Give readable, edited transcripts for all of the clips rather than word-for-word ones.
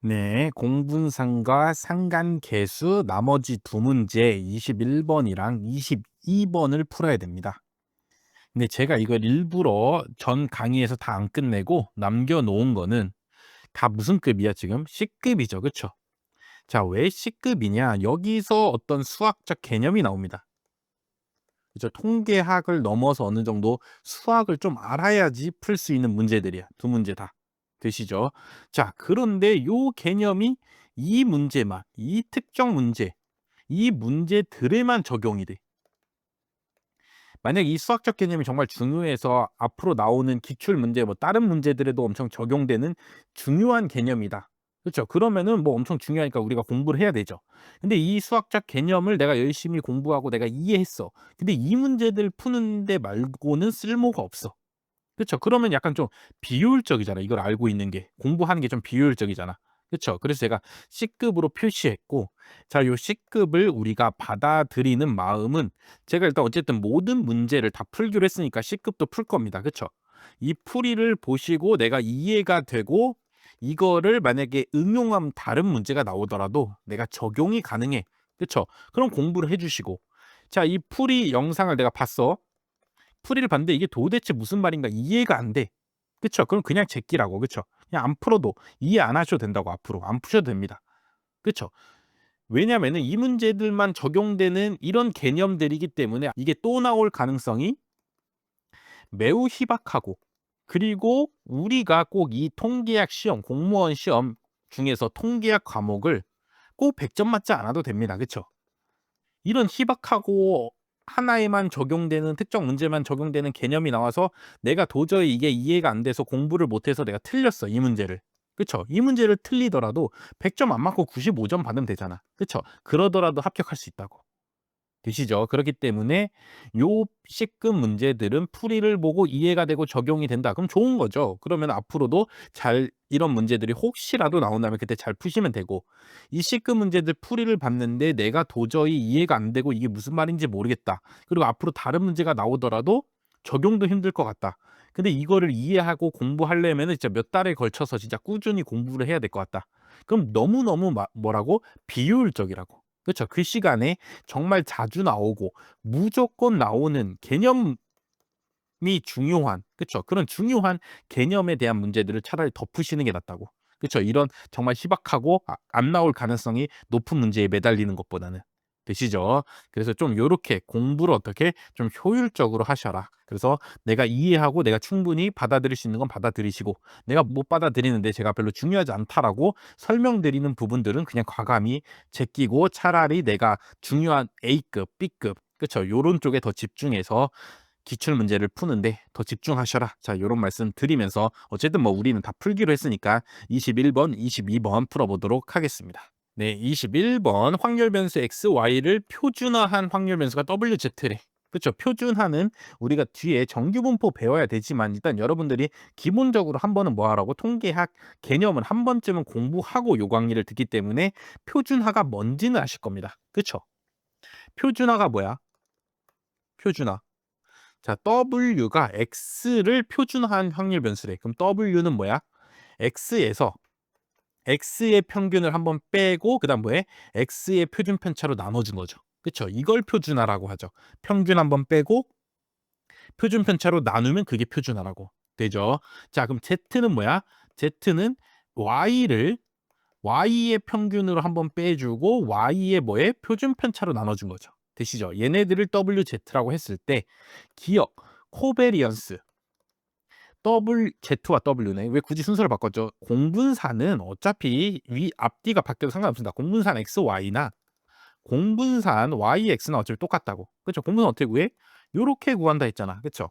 네, 공분산과 상관계수 나머지 두 문제 21번이랑 22번을 풀어야 됩니다. 근데 제가 이걸 일부러 전 강의에서 다 안 끝내고 남겨 놓은 거는 다 무슨 급이야 지금? C급이죠. 그쵸? 자, 왜 C급이냐? 여기서 어떤 수학적 개념이 나옵니다. 그죠? 통계학을 넘어서 어느 정도 수학을 좀 알아야지 풀 수 있는 문제들이야. 두 문제 다. 되시죠? 자, 그런데 요 개념이 이 문제만, 이 특정 문제, 이 문제들에만 적용이 돼. 만약 이 수학적 개념이 정말 중요해서 앞으로 나오는 기출 문제, 뭐 다른 문제들에도 엄청 적용되는 중요한 개념이다. 그렇죠? 그러면은 뭐 엄청 중요하니까 우리가 공부를 해야 되죠. 근데 이 수학적 개념을 내가 열심히 공부하고 내가 이해했어. 근데 이 문제들 푸는 데 말고는 쓸모가 없어. 그쵸. 그러면 약간 좀 비효율적이잖아, 이걸 알고 있는 게. 공부하는 게 좀 비효율적이잖아. 그쵸. 그래서 제가 C급으로 표시했고, 자, 요 C급을 우리가 받아들이는 마음은, 제가 일단 어쨌든 모든 문제를 다 풀기로 했으니까 C급도 풀 겁니다. 그쵸. 이 풀이를 보시고 내가 이해가 되고 이거를 만약에 응용하면 다른 문제가 나오더라도 내가 적용이 가능해. 그쵸. 그럼 공부를 해 주시고, 자, 이 풀이 영상을 내가 봤어. 풀이를 봤는데 이게 도대체 무슨 말인가 이해가 안 돼. 그쵸? 그럼 그냥 제끼라고. 그쵸? 그냥 안 풀어도 이해 안 하셔도 된다고. 앞으로 안 푸셔도 됩니다. 그쵸? 왜냐면은 이 문제들만 적용되는 이런 개념들이기 때문에 이게 또 나올 가능성이 매우 희박하고, 그리고 우리가 꼭 이 통계학 시험, 공무원 시험 중에서 통계학 과목을 꼭 100점 맞지 않아도 됩니다. 그쵸? 이런 희박하고 하나에만 적용되는, 특정 문제만 적용되는 개념이 나와서 내가 도저히 이게 이해가 안 돼서 공부를 못 해서 내가 틀렸어, 이 문제를. 그쵸? 이 문제를 틀리더라도 100점 안 맞고 95점 받으면 되잖아. 그쵸? 그러더라도 합격할 수 있다고. 되시죠? 그렇기 때문에 요 C급 문제들은 풀이를 보고 이해가 되고 적용이 된다. 그럼 좋은 거죠. 그러면 앞으로도 잘, 이런 문제들이 혹시라도 나온다면 그때 잘 푸시면 되고, 이 C급 문제들 풀이를 봤는데 내가 도저히 이해가 안 되고 이게 무슨 말인지 모르겠다. 그리고 앞으로 다른 문제가 나오더라도 적용도 힘들 것 같다. 근데 이거를 이해하고 공부하려면은 진짜 몇 달에 걸쳐서 진짜 꾸준히 공부를 해야 될 것 같다. 그럼 너무너무 뭐라고? 비효율적이라고. 그쵸. 그 시간에 정말 자주 나오고 무조건 나오는 개념이 중요한, 그쵸. 그런 중요한 개념에 대한 문제들을 차라리 덮으시는 게 낫다고. 그쵸. 이런 정말 희박하고 안 나올 가능성이 높은 문제에 매달리는 것보다는. 되시죠? 그래서 좀 요렇게 공부를 어떻게 좀 효율적으로 하셔라. 그래서 내가 이해하고 내가 충분히 받아들일 수 있는 건 받아들이시고, 내가 못 받아들이는데 제가 별로 중요하지 않다라고 설명드리는 부분들은 그냥 과감히 제끼고 차라리 내가 중요한 A급, B급, 그쵸. 요런 쪽에 더 집중해서 기출 문제를 푸는데 더 집중하셔라. 자, 요런 말씀 드리면서 어쨌든 뭐 우리는 다 풀기로 했으니까 21번, 22번 풀어보도록 하겠습니다. 네, 21번 확률 변수 x, y를 표준화한 확률 변수가 WZ래. 그렇죠. 표준화는 우리가 뒤에 정규 분포 배워야 되지만 일단 여러분들이 기본적으로 한 번은 뭐 하라고, 통계학 개념은 한 번쯤은 공부하고 요 강의를 듣기 때문에 표준화가 뭔지는 아실 겁니다. 그렇죠? 표준화가 뭐야? 표준화. 자, W가 X를 표준화한 확률 변수래. 그럼 W는 뭐야? X에서 X의 평균을 한번 빼고 그다음 뭐에? X의 표준 편차로 나눠준 거죠. 그쵸? 이걸 표준화라고 하죠. 평균 한번 빼고 표준 편차로 나누면 그게 표준화라고 되죠. 자, 그럼 Z는 뭐야? Z는 Y를 Y의 평균으로 한번 빼주고 Y의 뭐에? 표준 편차로 나눠준 거죠. 되시죠? 얘네들을 WZ라고 했을 때 기억, 코베리언스, Z와 W네. 왜 굳이 순서를 바꿨죠? 공분사는 어차피 위 앞뒤가 바뀌어도 상관없습니다. 공분산 X, Y나 공분산 Y, X는 어차피 똑같다고. 그쵸? 공분은 어떻게 구해? 요렇게 구한다 했잖아. 그쵸?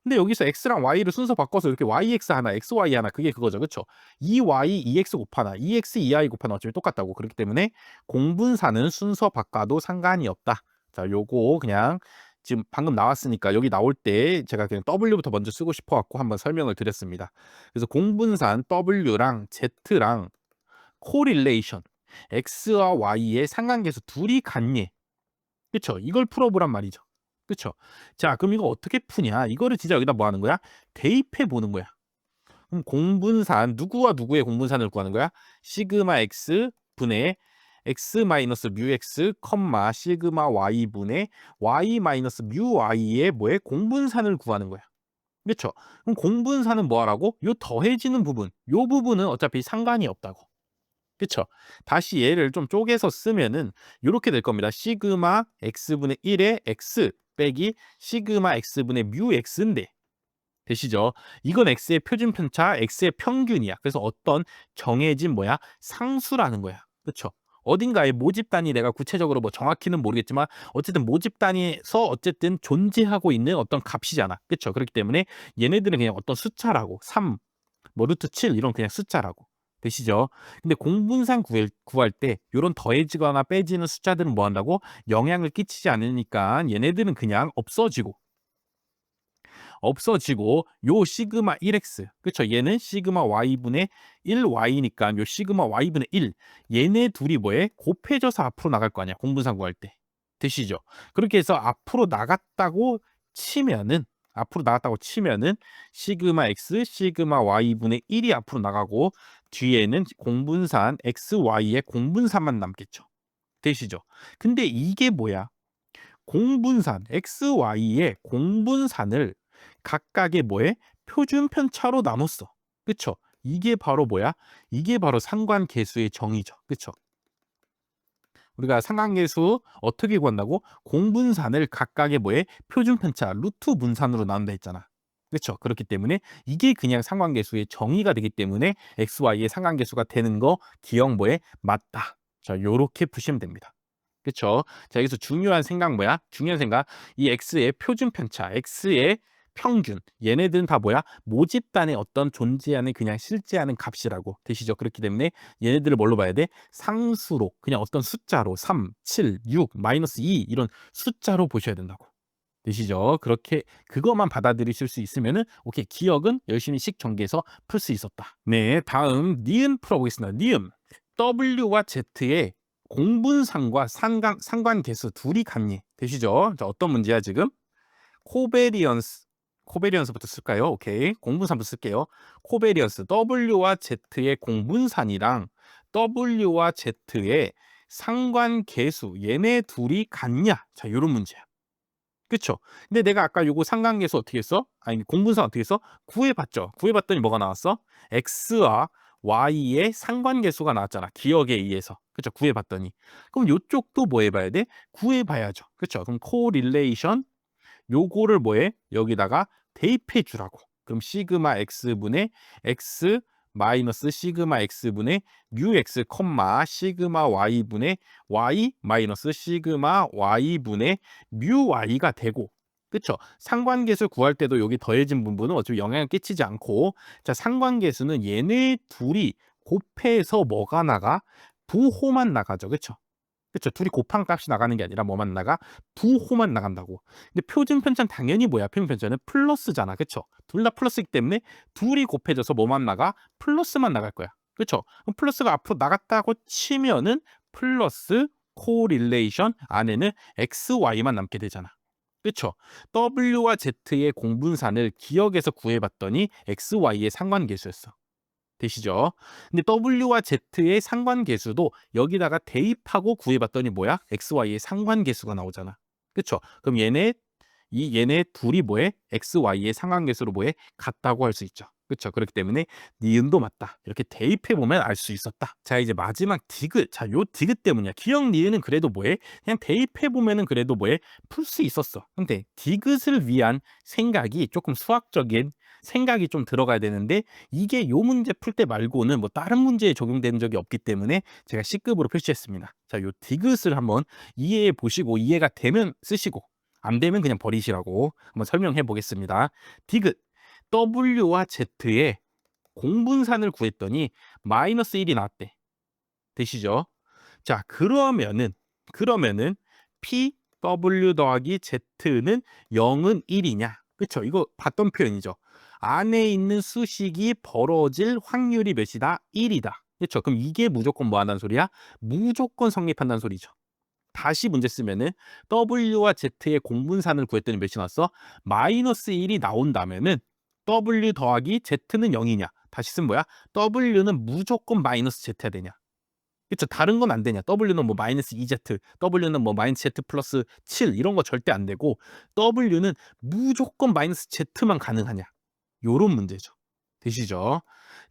근데 여기서 X랑 Y를 순서 바꿔서 이렇게 YX 하나, XY 하나, 그게 그거죠. 그쵸? 2Y, 2X 곱하나, 2X, 2Y 곱하나 어차피 똑같다고. 그렇기 때문에 공분사는 순서 바꿔도 상관이 없다. 자, 요거 그냥 지금 방금 나왔으니까 여기 나올 때 제가 그냥 W부터 먼저 쓰고 싶어 갖고 한번 설명을 드렸습니다. 그래서 공분산 W랑 Z랑 코릴레이션, X와 Y의 상관계수 둘이 같니? 그쵸? 이걸 풀어보란 말이죠. 그쵸? 자, 그럼 이거 어떻게 푸냐? 이거를 진짜 여기다 뭐 하는 거야? 대입해 보는 거야. 그럼 공분산 누구와 누구의 공분산을 구하는 거야? 시그마 x 분의 x 마이너스 뮤 x 컴마 시그마 y 분의 y 마이너스 뮤 y의 뭐의 공분산을 구하는 거야. 그렇죠? 그럼 공분산은 뭐 하라고? 요 더해지는 부분. 요 부분은 어차피 상관이 없다고. 그쵸? 다시 얘를 좀 쪼개서 쓰면은 요렇게 될 겁니다. 시그마 x분의 1의 x 빼기 시그마 x분의 뮤 x인데 되시죠? 이건 x의 표준 편차, x의 평균이야. 그래서 어떤 정해진 뭐야? 상수라는 거야. 그쵸? 어딘가에 모집 단위 내가 구체적으로 뭐 정확히는 모르겠지만 어쨌든 모집 단위에서 어쨌든 존재하고 있는 어떤 값이잖아. 그쵸? 그렇기 때문에 얘네들은 그냥 어떤 숫자라고 3, 뭐 루트 7 이런 그냥 숫자라고. 되시죠? 근데 공분산 구할 때 요런 더해지거나 빼지는 숫자들은 뭐 한다고? 영향을 끼치지 않으니까 얘네들은 그냥 없어지고 요 시그마 1x 그쵸? 얘는 시그마 y분의 1y니까 요 시그마 y분의 1 얘네 둘이 뭐해? 곱해져서 앞으로 나갈 거 아니야 공분산 구할 때 되시죠? 그렇게 해서 앞으로 나갔다고 치면은 시그마 x 시그마 y분의 1이 앞으로 나가고 뒤에는 공분산 x y의 공분산만 남겠죠 되시죠? 근데 이게 뭐야? 공분산 x, y의 공분산을 각각의 뭐에 표준 편차로 나눴어. 그쵸? 이게 바로 뭐야? 이게 바로 상관계수의 정의죠. 그쵸? 우리가 상관계수 어떻게 구한다고? 공분산을 각각의 뭐에 표준 편차 루트 분산으로 나눈다 했잖아. 그렇죠? 그렇기 때문에 이게 그냥 상관계수의 정의가 되기 때문에 x, y의 상관계수가 되는 거 기억 뭐에 맞다. 자, 요렇게 보시면 됩니다. 그쵸? 자, 여기서 중요한 생각 뭐야? 중요한 생각. 이 x의 표준 편차, x의 평균. 얘네들은 다 뭐야? 모집단에 어떤 존재하는 그냥 실제하는 값이라고 되시죠? 그렇기 때문에 얘네들을 뭘로 봐야 돼? 상수로, 그냥 어떤 숫자로 3, 7, 6, 마이너스 2 이런 숫자로 보셔야 된다고. 되시죠? 그렇게 그것만 받아들이실 수 있으면은 오케이, 기억은 열심히 식 전개해서 풀 수 있었다. 네, 다음 니은 풀어보겠습니다. 니은. W와 Z의 공분상과 상관계수 둘이 같니? 되시죠? 자, 어떤 문제야 지금? 코베리언스부터 쓸까요? 오케이. 공분산부터 쓸게요. 코베리언스 W와 Z의 공분산이랑 W와 Z의 상관계수 얘네 둘이 같냐? 자, 요런 문제야. 그쵸? 근데 내가 아까 요거 상관계수 어떻게 했어? 아니, 공분산 어떻게 했어? 구해봤죠. 구해봤더니 뭐가 나왔어? X와 Y의 상관계수가 나왔잖아. 기억에 의해서. 그쵸? 구해봤더니. 그럼 요쪽도 뭐 해봐야 돼? 구해봐야죠. 그쵸? 그럼 코릴레이션 요거를 뭐해? 여기다가 대입해 주라고. 그럼 시그마 x분의 x 마이너스 시그마 x분의 뮤 x 콤마 시그마 y분의 y 마이너스 시그마 y분의 뮤 y가 되고 그쵸? 상관계수 구할 때도 여기 더해진 부분은 어차피 영향을 끼치지 않고 자, 상관계수는 얘네 둘이 곱해서 뭐가 나가? 부호만 나가죠. 그쵸? 그쵸. 둘이 곱한 값이 나가는 게 아니라 뭐만 나가? 부호만 나간다고. 근데 표준 편차는 당연히 뭐야? 표준 편차는 플러스잖아. 그쵸? 둘 다 플러스이기 때문에 둘이 곱해져서 뭐만 나가? 플러스만 나갈 거야. 그쵸? 그럼 플러스가 앞으로 나갔다고 치면은 플러스 코릴레이션 안에는 x, y만 남게 되잖아. 그쵸? W와 Z의 공분산을 기억에서 구해봤더니 x, y의 상관계수였어. 되시죠? 근데 W와 Z의 상관계수도 여기다가 대입하고 구해봤더니 뭐야? XY의 상관계수가 나오잖아. 그쵸? 그럼 얘네 둘이 뭐해? XY의 상관계수로 뭐해? 같다고 할 수 있죠. 그쵸? 그렇기 때문에 니은도 맞다. 이렇게 대입해보면 알 수 있었다. 자, 이제 마지막 디귿. 자, 요 디귿 때문이야. 기억 니은은 그래도 뭐해? 그냥 대입해보면은 그래도 뭐해? 풀 수 있었어. 근데 디귿을 위한 생각이 조금 수학적인 생각이 좀 들어가야 되는데 이게 요 문제 풀 때 말고는 뭐 다른 문제에 적용되는 적이 없기 때문에 제가 C급으로 표시했습니다. 자, 요 디귿을 한번 이해해 보시고 이해가 되면 쓰시고 안 되면 그냥 버리시라고 한번 설명해 보겠습니다. 디귿 W와 Z의 공분산을 구했더니 마이너스 1이 나왔대. 되시죠? 자, 그러면은 PW 더하기 Z는 0은 1이냐? 그쵸? 이거 봤던 표현이죠. 안에 있는 수식이 벌어질 확률이 몇이다? 1이다. 그렇죠? 그럼 이게 무조건 뭐 한다는 소리야? 무조건 성립한다는 소리죠. 다시 문제 쓰면은 W와 Z의 공분산을 구했더니 몇이 나왔어? 마이너스 1이 나온다면은 W 더하기 Z는 0이냐? 다시 쓰면 뭐야? W는 무조건 마이너스 Z야 되냐? 그쵸? 다른 건 안 되냐? W는 뭐 마이너스 2Z, W는 뭐 마이너스 Z 플러스 7 이런 거 절대 안 되고 W는 무조건 마이너스 Z만 가능하냐? 요런 문제죠. 되시죠?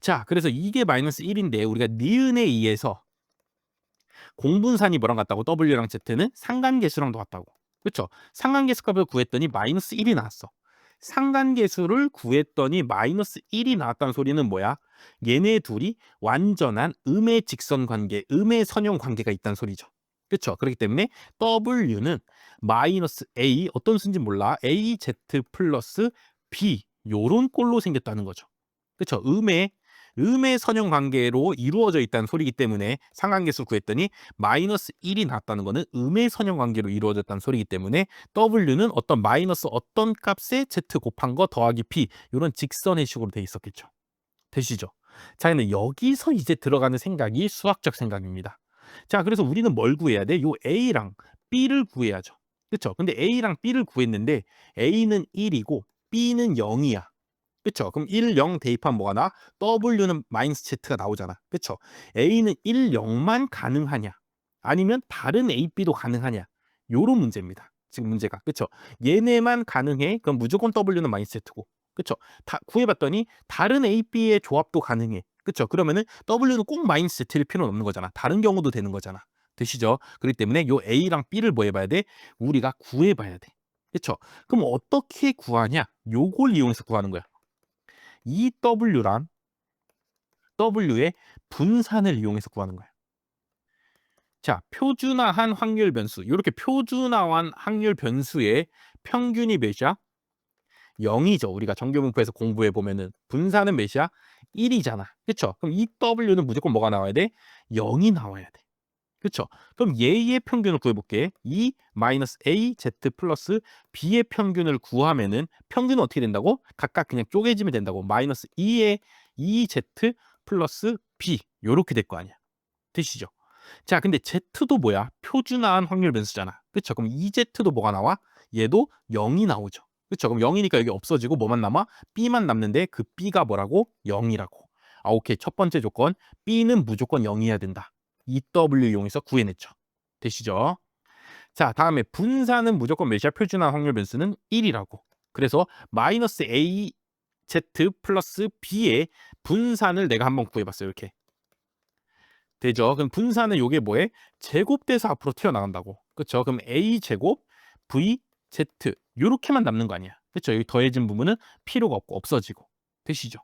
자, 그래서 이게 마이너스 1인데 우리가 니은에 의해서 공분산이 뭐랑 같다고? W랑 Z는 상관계수랑도 같다고. 그쵸? 상관계수 값을 구했더니 마이너스 1이 나왔어. 상관계수를 구했더니 마이너스 1이 나왔다는 소리는 뭐야? 얘네 둘이 완전한 음의 직선 관계, 음의 선형 관계가 있다는 소리죠. 그쵸? 그렇기 때문에 W는 마이너스 A, 어떤 수인지 몰라. AZ 플러스 B 요런 꼴로 생겼다는 거죠. 그쵸? 음의 선형 관계로 이루어져 있다는 소리이기 때문에 상관계수 구했더니 마이너스 1이 나왔다는 거는 음의 선형 관계로 이루어졌다는 소리이기 때문에 W는 어떤 마이너스 어떤 값에 Z 곱한 거 더하기 P 이런 직선의 식으로 돼 있었겠죠. 되시죠? 자, 근데 여기서 이제 들어가는 생각이 수학적 생각입니다. 자, 그래서 우리는 뭘 구해야 돼? 요 A랑 B를 구해야죠. 그쵸? 근데 A랑 B를 구했는데 A는 1이고 B는 0이야. 그쵸? 그럼 1, 0 대입하면 뭐가 나와? W는 마이너스 Z가 나오잖아. 그쵸? A는 1, 0만 가능하냐? 아니면 다른 A, B도 가능하냐? 요런 문제입니다. 지금 문제가. 그쵸? 얘네만 가능해. 그럼 무조건 W는 마이너스 Z고. 그쵸? 다 구해봤더니 다른 A, B의 조합도 가능해. 그쵸? 그러면은 W는 꼭 마이너스 Z일 필요는 없는 거잖아. 다른 경우도 되는 거잖아. 되시죠? 그렇기 때문에 요 A랑 B를 뭐 해봐야 돼? 우리가 구해봐야 돼. 그쵸? 그럼 어떻게 구하냐? 요걸 이용해서 구하는 거야. 이 W랑 W의 분산을 이용해서 구하는 거야. 자, 표준화한 확률 변수. 이렇게 표준화한 확률 변수의 평균이 몇이야? 0이죠. 우리가 정규분포에서 공부해 보면은 분산은 몇이야? 1이잖아. 그쵸? 그럼 이 W는 무조건 뭐가 나와야 돼? 0이 나와야 돼. 그쵸? 그럼 얘의 평균을 구해볼게. 2 마이너스 A Z 플러스 B의 평균을 구하면은 평균은 어떻게 된다고? 각각 그냥 쪼개지면 된다고. 마이너스 2의 2Z 플러스 B 요렇게 될 거 아니야. 되시죠? 자, 근데 Z도 뭐야? 표준화한 확률 변수잖아. 그쵸? 그럼 2Z도 뭐가 나와? 얘도 0이 나오죠. 그쵸? 그럼 0이니까 여기 없어지고 뭐만 남아? B만 남는데 그 B가 뭐라고? 0이라고. 아, 오케이. 첫 번째 조건. B는 무조건 0이어야 된다. EW 이용해서 구해냈죠. 되시죠? 자, 다음에 분산은 무조건 몇이야? 표준화 확률 변수는 1이라고. 그래서 마이너스 AZ 플러스 B의 분산을 내가 한번 구해봤어요. 이렇게. 되죠? 그럼 분산은 요게 뭐해? 제곱돼서 앞으로 튀어나간다고. 그쵸? 그럼 A 제곱 V Z 요렇게만 남는 거 아니야. 그쵸? 여기 더해진 부분은 필요가 없고 없어지고. 되시죠?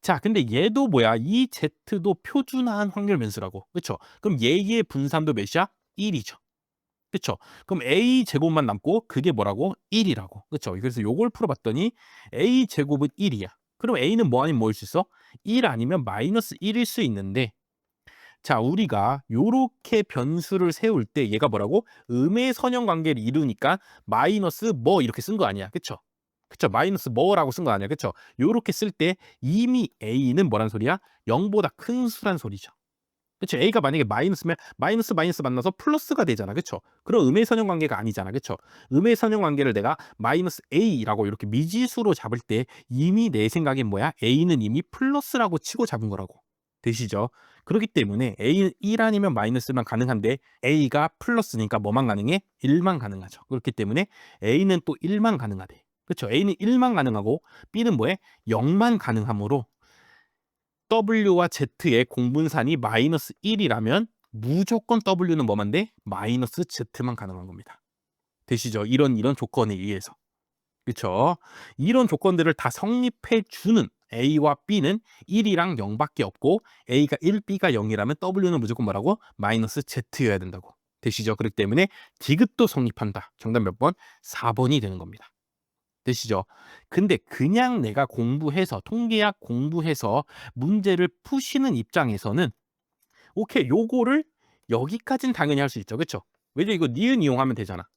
자, 근데 얘도 뭐야? 이 Z도 표준화한 확률 변수라고. 그쵸? 그럼 얘의 분산도 몇이야? 1이죠. 그쵸? 그럼 A 제곱만 남고 그게 뭐라고? 1이라고. 그쵸? 그래서 요걸 풀어봤더니 A 제곱은 1이야. 그럼 A는 뭐 아니면 뭐일 수 있어? 1 아니면 마이너스 1일 수 있는데 자, 우리가 요렇게 변수를 세울 때 얘가 뭐라고? 음의 선형 관계를 이루니까 마이너스 뭐 이렇게 쓴 거 아니야. 그쵸? 그쵸? 마이너스 뭐라고 쓴 거 아니야. 그쵸? 요렇게 쓸 때 이미 A는 뭐란 소리야? 0보다 큰 수란 소리죠. 그쵸? A가 만약에 마이너스면 마이너스 만나서 플러스가 되잖아. 그쵸? 그럼 음의 선형 관계가 아니잖아. 그쵸? 음의 선형 관계를 내가 마이너스 A라고 이렇게 미지수로 잡을 때 이미 내 생각엔 뭐야? A는 이미 플러스라고 치고 잡은 거라고. 되시죠? 그렇기 때문에 A는 1 아니면 마이너스만 가능한데 A가 플러스니까 뭐만 가능해? 1만 가능하죠. 그렇기 때문에 A는 또 1만 가능하대. 그렇죠? A는 1만 가능하고 B는 뭐해? 0만 가능하므로 W와 Z의 공분산이 마이너스 1이라면 무조건 W는 뭐만 돼? 마이너스 Z만 가능한 겁니다. 되시죠? 이런 조건에 의해서. 그렇죠? 이런 조건들을 다 성립해 주는 A와 B는 1이랑 0밖에 없고 A가 1, B가 0이라면 W는 무조건 뭐라고? 마이너스 Z여야 된다고. 되시죠? 그렇기 때문에 디귿도 성립한다. 정답 몇 번? 4번이 되는 겁니다. 되시죠? 근데 그냥 내가 공부해서 통계학 공부해서 문제를 푸시는 입장에서는 오케이, 요거를 여기까지는 당연히 할 수 있죠. 그렇죠? 왜냐 이거 니은 이용하면 되잖아.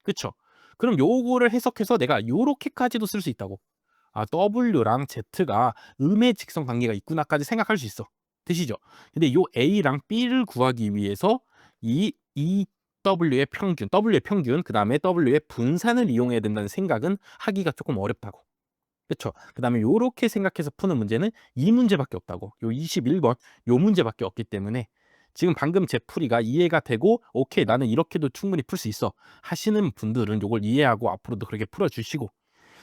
그쵸? 그럼 요거를 해석해서 내가 요렇게까지도 쓸 수 있다고. 아, W랑 Z가 음의 직선 관계가 있구나까지 생각할 수 있어. 되시죠? 근데 요 A랑 B를 구하기 위해서 이 W의 평균, 그 다음에 W의 분산을 이용해야 된다는 생각은 하기가 조금 어렵다고. 그쵸? 그다음에 요렇게 생각해서 푸는 문제는 이 문제밖에 없다고. 요 21번 요 문제밖에 없기 때문에 지금 방금 제 풀이가 이해가 되고 '오케이. 나는 이렇게도 충분히 풀 수 있어.' 하시는 분들은 요걸 이해하고 앞으로도 그렇게 풀어 주시고,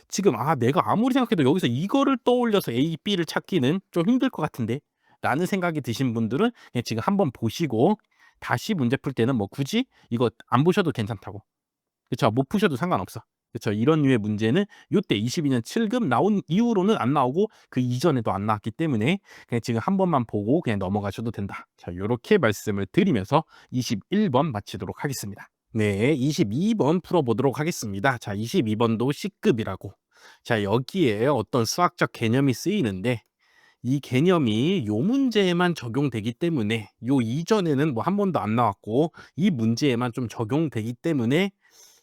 지금 '아 내가 아무리 생각해도 여기서 이거를 떠올려서 A, B를 찾기는 좀 힘들 것 같은데.' 라는 생각이 드신 분들은 그냥 지금 한번 보시고 다시 문제 풀 때는 뭐 굳이 이거 안 보셔도 괜찮다고. 그쵸. 못 푸셔도 상관없어. 그쵸. 이런 류의 문제는 요때 22년 7급 나온 이후로는 안 나오고 그 이전에도 안 나왔기 때문에 그냥 지금 한 번만 보고 그냥 넘어가셔도 된다. 자, 요렇게 말씀을 드리면서 21번 마치도록 하겠습니다. 네, 22번 풀어보도록 하겠습니다. 자, 22번도 C급이라고. 자, 여기에 어떤 수학적 개념이 쓰이는데 이 개념이 요 문제에만 적용되기 때문에 요 이전에는 뭐 한 번도 안 나왔고 이 문제에만 좀 적용되기 때문에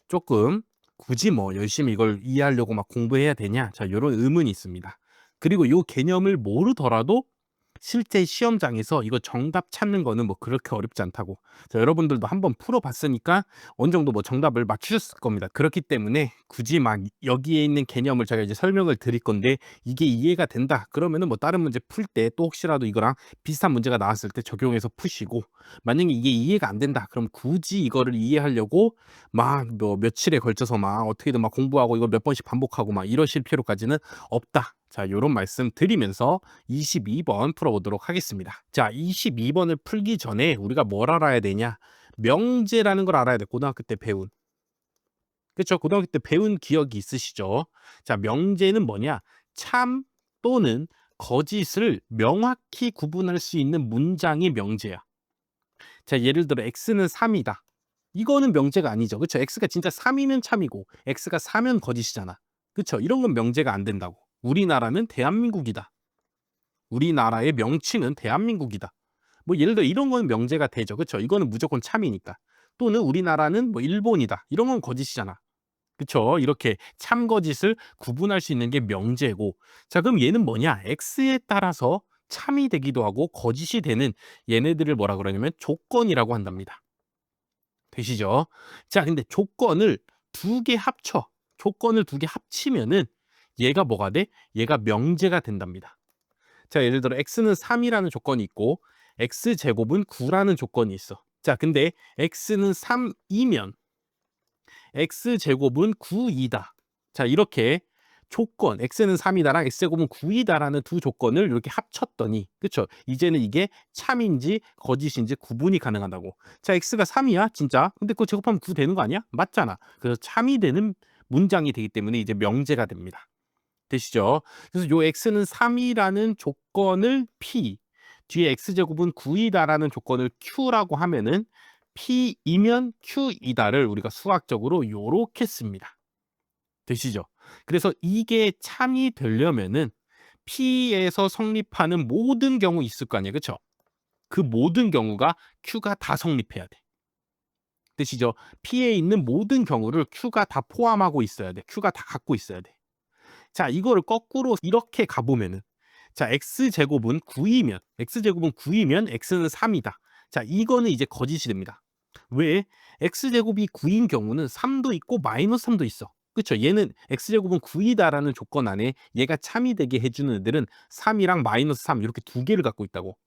조금 굳이 뭐 열심히 이걸 이해하려고 막 공부해야 되냐? 자, 요런 의문이 있습니다. 그리고 요 개념을 모르더라도 실제 시험장에서 이거 정답 찾는 거는 뭐 그렇게 어렵지 않다고. 자, 여러분들도 한번 풀어 봤으니까 어느 정도 뭐 정답을 맞추셨을 겁니다. 그렇기 때문에 굳이 막 여기에 있는 개념을 제가 이제 설명을 드릴 건데 이게 이해가 된다. 그러면은 뭐 다른 문제 풀 때 또 혹시라도 이거랑 비슷한 문제가 나왔을 때 적용해서 푸시고, 만약에 이게 이해가 안 된다. 그럼 굳이 이거를 이해하려고 막 뭐 며칠에 걸쳐서 막 어떻게든 막 공부하고 이걸 몇 번씩 반복하고 막 이러실 필요까지는 없다. 자, 요런 말씀 드리면서 22번 풀어보도록 하겠습니다. 자, 22번을 풀기 전에 우리가 뭘 알아야 되냐? 명제라는 걸 알아야 돼. 고등학교 때 배운. 그쵸? 고등학교 때 배운 기억이 있으시죠? 자, 명제는 뭐냐? 참 또는 거짓을 명확히 구분할 수 있는 문장이 명제야. 자, 예를 들어 x는 3이다. 이거는 명제가 아니죠. 그쵸? x가 진짜 3이면 참이고 x가 4면 거짓이잖아. 그쵸? 이런 건 명제가 안 된다고. 우리나라는 대한민국이다. 우리나라의 명칭은 대한민국이다. 뭐 예를 들어 이런 거는 명제가 되죠. 그쵸? 이거는 무조건 참이니까. 또는 우리나라는 뭐 일본이다. 이런 건 거짓이잖아. 그쵸? 이렇게 참 거짓을 구분할 수 있는 게 명제고. 자, 그럼 얘는 뭐냐? x에 따라서 참이 되기도 하고 거짓이 되는 얘네들을 뭐라 그러냐면 조건이라고 한답니다. 되시죠? 자, 근데 조건을 두 개 합쳐. 조건을 두 개 합치면은 얘가 뭐가 돼? 얘가 명제가 된답니다. 자, 예를 들어 x는 3이라는 조건이 있고 x제곱은 9라는 조건이 있어. 자, 근데 x는 3이면 x제곱은 9이다. 자, 이렇게 조건 x는 3이다랑 x제곱은 9이다라는 두 조건을 이렇게 합쳤더니, 그쵸? 이제는 이게 참인지 거짓인지 구분이 가능하다고. 자, x가 3이야 진짜. 근데 그거 제곱하면 9 되는 거 아니야? 맞잖아. 그래서 참이 되는 문장이 되기 때문에 이제 명제가 됩니다. 되시죠? 그래서 요 x는 3이라는 조건을 p, 뒤에 x제곱은 9이다라는 조건을 q라고 하면은 p이면 q이다를 우리가 수학적으로 요렇게 씁니다. 되시죠? 그래서 이게 참이 되려면은 p에서 성립하는 모든 경우 있을 거 아니에요. 그쵸? 그 모든 경우가 q가 다 성립해야 돼. 되시죠? p에 있는 모든 경우를 q가 다 포함하고 있어야 돼. q가 다 갖고 있어야 돼. 자, 이거를 거꾸로 이렇게 가보면은, 자, x제곱은 9이면 x는 3이다. 자, 이거는 이제 거짓이 됩니다. 왜? x제곱이 9인 경우는 3도 있고 마이너스 3도 있어. 그쵸? 얘는 x제곱은 9이다라는 조건 안에 얘가 참이 되게 해주는 애들은 3이랑 마이너스 3 이렇게 두 개를 갖고 있다고.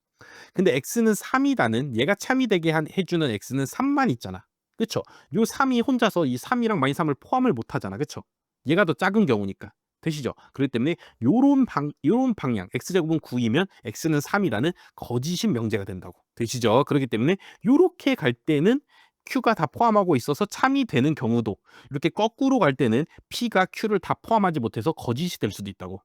근데 x는 3이다는 얘가 참이 되게 해주는 x는 3만 있잖아. 그쵸? 요 3이 혼자서 이 3이랑 마이너스 3을 포함을 못 하잖아. 그쵸? 얘가 더 작은 경우니까. 되시죠? 그렇기 때문에 요런 방향, x제곱은 9이면 x는 3이라는 거짓인 명제가 된다고. 되시죠? 그렇기 때문에 요렇게 갈 때는 q가 다 포함하고 있어서 참이 되는 경우도, 이렇게 거꾸로 갈 때는 p가 q를 다 포함하지 못해서 거짓이 될 수도 있다고.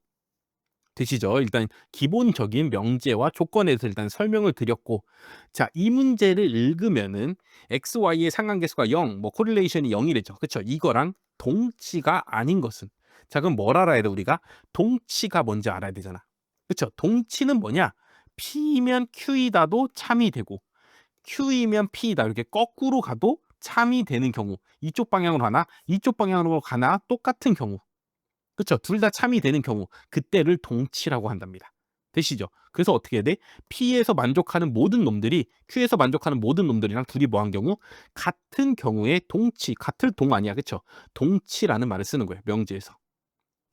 되시죠? 일단 기본적인 명제와 조건에 대해서 일단 설명을 드렸고, 자, 이 문제를 읽으면은 x, y의 상관계수가 0, 뭐 코릴레이션이 0이랬죠. 그쵸? 이거랑 동치가 아닌 것은, 자, 그럼 뭘 알아야 돼 우리가? 동치가 뭔지 알아야 되잖아. 그쵸? 동치는 뭐냐? p면 q이다도 참이 되고 q이면 p이다 이렇게 거꾸로 가도 참이 되는 경우, 이쪽 방향으로 가나 이쪽 방향으로 가나 똑같은 경우, 그쵸? 둘 다 참이 되는 경우, 그때를 동치라고 한답니다. 되시죠? 그래서 어떻게 해야 돼? P에서 만족하는 모든 놈들이 Q에서 만족하는 모든 놈들이랑 둘이 뭐 한 경우? 같은 경우에 동치, 같을 동 아니야. 그쵸? 동치라는 말을 쓰는 거예요. 명제에서.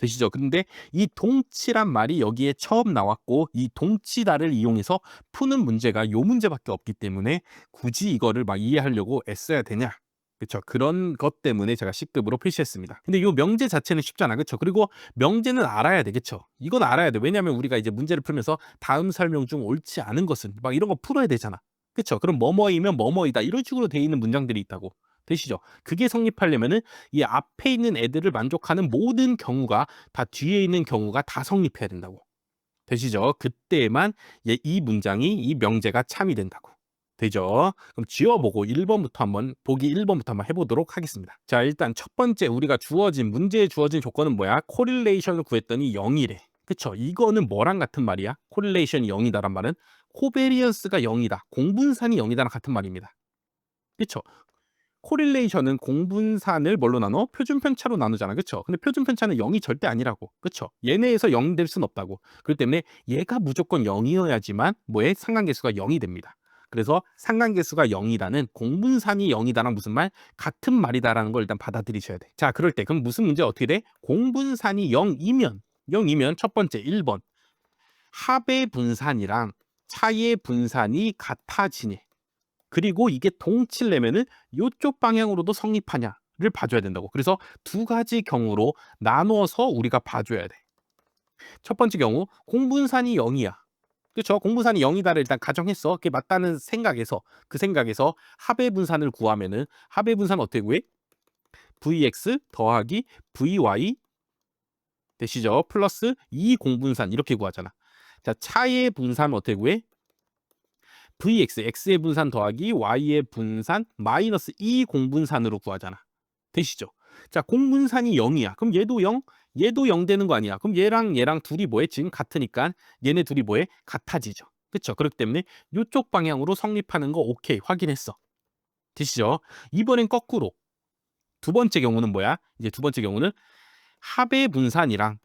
되시죠? 근데 이 동치란 말이 여기에 처음 나왔고 이 동치다를 이용해서 푸는 문제가 요 문제밖에 없기 때문에 굳이 이거를 막 이해하려고 애써야 되냐? 그쵸? 그런 것 때문에 제가 C급으로 표시했습니다. 근데 요 명제 자체는 쉽잖아. 그쵸? 그리고 명제는 알아야 돼. 그쵸? 이건 알아야 돼. 왜냐하면 우리가 이제 문제를 풀면서 다음 설명 중 옳지 않은 것은 막 이런 거 풀어야 되잖아. 그쵸? 그럼 뭐뭐이면 뭐뭐이다. 이런 식으로 돼 있는 문장들이 있다고. 되시죠? 그게 성립하려면은 이 앞에 있는 애들을 만족하는 모든 경우가 다 뒤에 있는 경우가 다 성립해야 된다고. 되시죠? 그때만 이 문장이 이 명제가 참이 된다고. 되죠? 그럼 지어보고 1번부터 한번 보기 1번부터 한번 해보도록 하겠습니다. 자, 일단 첫 번째 우리가 주어진 문제에 주어진 조건은 뭐야? 코릴레이션을 구했더니 0이래. 그쵸? 이거는 뭐랑 같은 말이야? 코릴레이션이 0이다란 말은 코베리언스가 0이다. 공분산이 0이다랑 같은 말입니다. 그쵸? 코릴레이션은 공분산을 뭘로 나눠? 표준편차로 나누잖아. 그쵸? 근데 표준편차는 0이 절대 아니라고. 그쵸? 얘네에서 0 될 순 없다고. 그렇기 때문에 얘가 무조건 0이어야지만 뭐에 상관계수가 0이 됩니다. 그래서 상관계수가 0이라는 공분산이 0이다랑 무슨 말? 같은 말이다라는 걸 일단 받아들이셔야 돼. 자, 그럴 때 그럼 무슨 문제 어떻게 돼? 공분산이 0이면 첫 번째 1번 합의 분산이랑 차의 분산이 같아지니 그리고 이게 동치려면은 요쪽 방향으로도 성립하냐를 봐줘야 된다고. 그래서 두 가지 경우로 나누어서 우리가 봐줘야 돼. 첫 번째 경우 공분산이 0이야. 그렇죠? 공분산이 0이다를 일단 가정했어. 그게 맞다는 생각에서 그 생각에서 합의 분산을 구하면은 합의 분산 어떻게 구해? vx 더하기 vy 되시죠? 플러스 2 공분산 이렇게 구하잖아. 자, 차의 분산 어떻게 구해? vx, x의 분산 더하기 y의 분산 마이너스 2 공분산으로 구하잖아. 되시죠? 자, 공분산이 0이야. 그럼 얘도 0, 얘도 0 되는 거 아니야. 그럼 얘랑 둘이 뭐해? 지금 같으니까 얘네 둘이 뭐해? 같아지죠. 그렇죠? 그렇기 때문에 이쪽 방향으로 성립하는 거 오케이 확인했어. 되시죠? 이번엔 거꾸로 두 번째 경우는 뭐야? 이제 두 번째 경우는 합의 분산이랑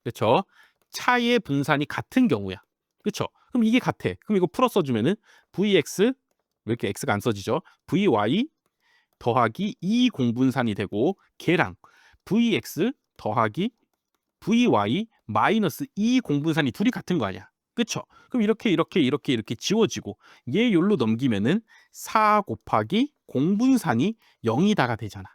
그렇죠? 차의 분산이 같은 경우야. 그렇죠? 그럼 이게 같아. 그럼 이거 풀어 써주면은 vx 왜 이렇게 x가 안 써지죠? vy 더하기 2 공분산이 되고 걔랑 vx 더하기 vy 마이너스 2 공분산이 둘이 같은 거 아니야. 그쵸? 그럼 이렇게 지워지고 얘 요로 넘기면은 4 곱하기 공분산이 0이다가 되잖아.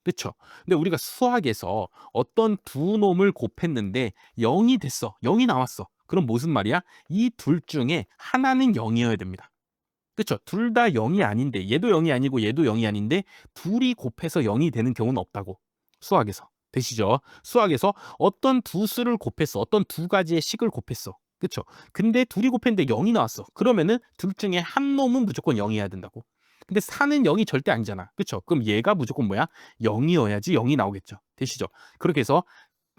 그쵸? 근데 우리가 수학에서 어떤 두 놈을 곱했는데 0이 됐어. 0이 나왔어. 그럼 무슨 말이야? 이 둘 중에 하나는 0이어야 됩니다. 그쵸? 둘 다 0이 아닌데 얘도 0이 아니고 얘도 0이 아닌데 둘이 곱해서 0이 되는 경우는 없다고. 수학에서. 되시죠? 수학에서 어떤 두 수를 곱했어. 어떤 두 가지의 식을 곱했어. 그쵸? 근데 둘이 곱했는데 0이 나왔어. 그러면은 둘 중에 한 놈은 무조건 0이어야 된다고. 근데 4는 0이 절대 아니잖아. 그쵸? 그럼 얘가 무조건 뭐야? 0이어야지 0이 나오겠죠. 되시죠? 그렇게 해서